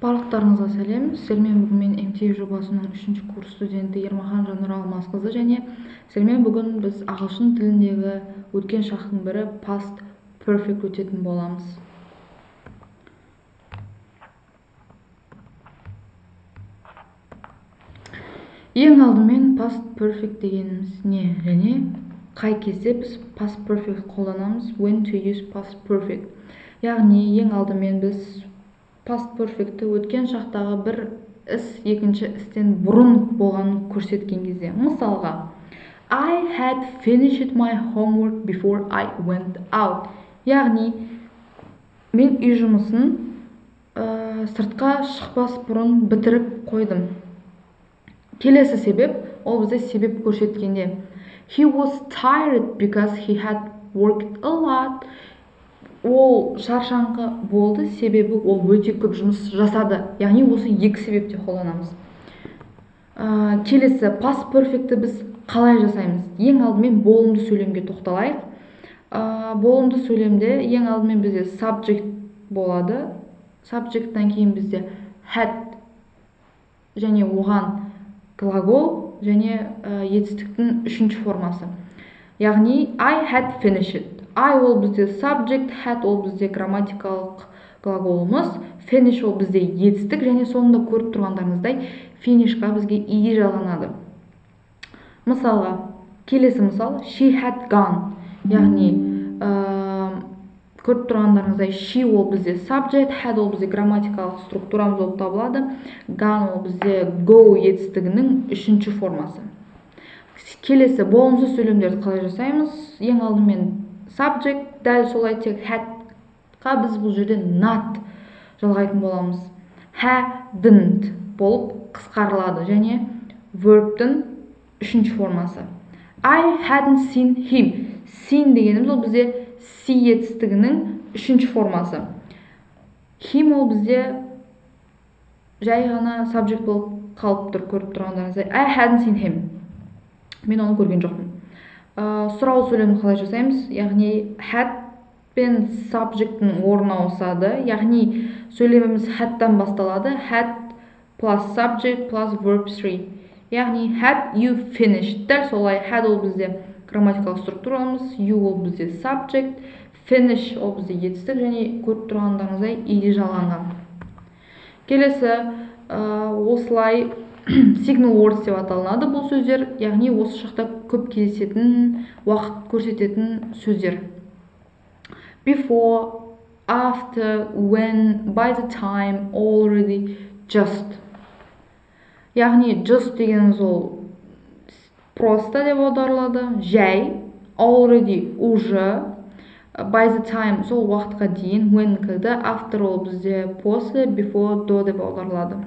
Барлықтарыңызға сәлем. Сіздермен бүгін мен MTE жобасының 3-ші курс студенті Ермахан Жаннұр Алмасқызы және сіздермен бүгін біз ағылшын тіліндегі өткен шақтың бірі past perfect өтетін боламыз. Ең алдымен past perfect дегеніміз не және қай кезде біз past perfect қолданамыз? When to use past perfect. Яғни ең алдымен біз past perfect'ті өткен шақтағы бір іс екінші істен бұрын болғанын көрсеткен кезде. Мысалға, I had finished my homework before I went out. Яғни, мен үй жұмысын сыртқа шықпас бұрын бітіріп қойдым. Келесі себеп, ол бізде себеп көрсеткенде. He was tired because he had worked a lot. Ол шаршаңқы болды, себебі ол өте көп жұмыс жасады. Яғни осы екі себепте қолданамыз. Келесі past perfect'ті біз қалай жасаймыз? Ең алдымен болымды сөйлемге тоқталайық. Болымды сөйлемде ең алдымен бізде subject болады. Subject'тан кейін бізде had және оған глагол және етістіктің үшінші формасы. Яғни I had finished. I ол бізде subject, had ол бізде грамматикалық глаголымыз, finish ол бізде етістік және соңында көріп тұрғандарыңыздай finishқа бізге ие жалғанады. Мысалға, келесі мысал she had gone. Яғни көріп тұрғандарыңыздай she ол бізде subject, had ол бізде грамматикалық структурамыз болып табылады, gone ол бізде go етістігінің үшінші формасы. Келесі болымсыз сөйлемдерді қалай жасаймыз? Ең алдымен subject, дәл солай тек had-қа біз бұл жерде not жалғайтын боламыз. Hadn't болып қысқарылады және verb-тің үшінші формасы. I hadn't seen him. Seen дегеніміз ол бізде see етістігінің үшінші формасы. Him ол бізде жай ғана subject болып қалып тұр, көріп тұрғандарыңыздай. I hadn't seen him. Мен оны көрген жоқпын. Сұрау сөйлемді қалай жасаймыз? Яғни had пен subject'тің орнына ауысады. Яғни сөйлеміміз had'тан басталады. Had plus subject plus verb 3. Яғни had you finished. Дәл солай had ол бізде грамматикалық структурамыз, you ол бізде subject, finish ол бізде етістік және көріп тұрғандарыңыздай ие жалғанған. Келесі осылай signal words деп аталынады бұл сөздер, яғни осы шақта көп кездесетін, уақыт көрсететін сөздер. Before, after, when, by the time, already, just. Яғни just дегеніміз ол просто деп аударылады, жай, already уже, by the time сол уақытқа дейін, when когда, after ол бізде после, before до деп аударылады.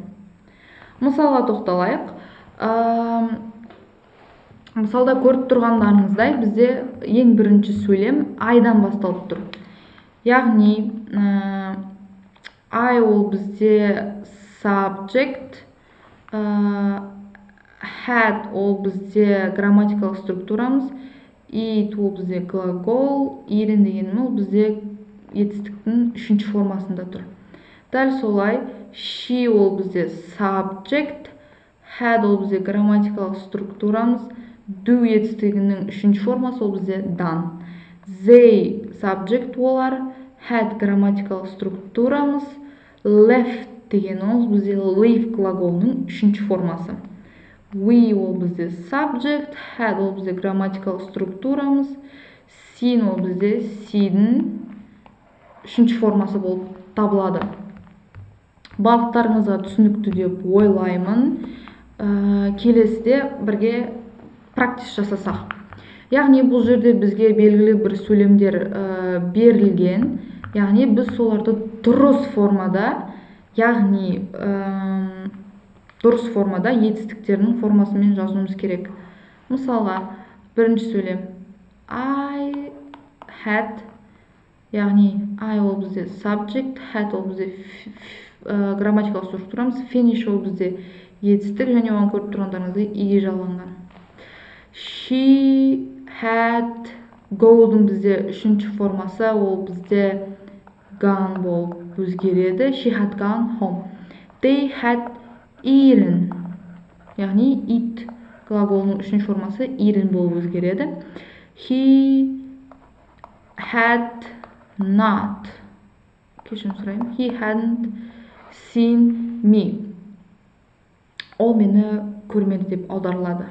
Мысалға тоқталайық. Мысалда көріп тұрғандарыңыздай бізде ең бірінші сөйлем айдан басталып тұр. Яғни I ол бізде subject, had ол бізде грамматикалық структурамыз, it ол бізде глагол, eaten дегенім ол бізде етістіктің үшінші формасында тұр. Дәл солай she ол бізде subject, had ол бізде грамматикалық структурамыз, do етістігінің үшінші формасы ол бізде done. They subject олар, had грамматикалық структурамыз, left деген ол бізде leave глаголының үшінші формасы. We ол бізде subject, had ол бізде грамматикалық структурамыз, seen ол бізде see'дің үшінші формасы болып табылады. Барлықтарыңызға түсінікті деп ойлаймын. Келесіде бірге практис жасасақ. Яғни бұл жерде бізге белгілі бір сөйлемдер берілген. Яғни біз соларды дұрыс формада, яғни дұрыс формада етістіктерінің формасымен жазуымыз керек. Мысалға, бірінші сөйлем I had, яғни I ол бізде subject, had ол бізде грамматикалық структурамыз, finish ол бізде етістік және оған көріп тұрғандарыңыздай ие жалғанған. She had go'дың бізде үшінші формасы ол бізде gone болып өзгереді. She had gone home. They had eaten. Яғни eat глаголының үшінші формасы eaten болып өзгереді. He had not. Кешірім сұраймын. He hadn't seen me. Ол мені көрмеді деп аударылады.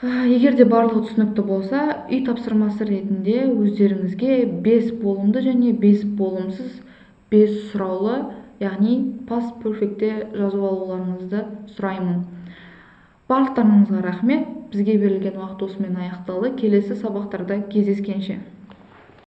Егер де барлығы түсінікті болса, үй тапсырмасы ретінде өздеріңізге 5 болымды және 5 болымсыз 5 сұраулы, яғни past perfect'те жазып алуларыңызды сұраймын. Барлықтарыңызға рахмет. Бізге берілген уақыт осымен аяқталды. Келесі сабақтарда кездескенше.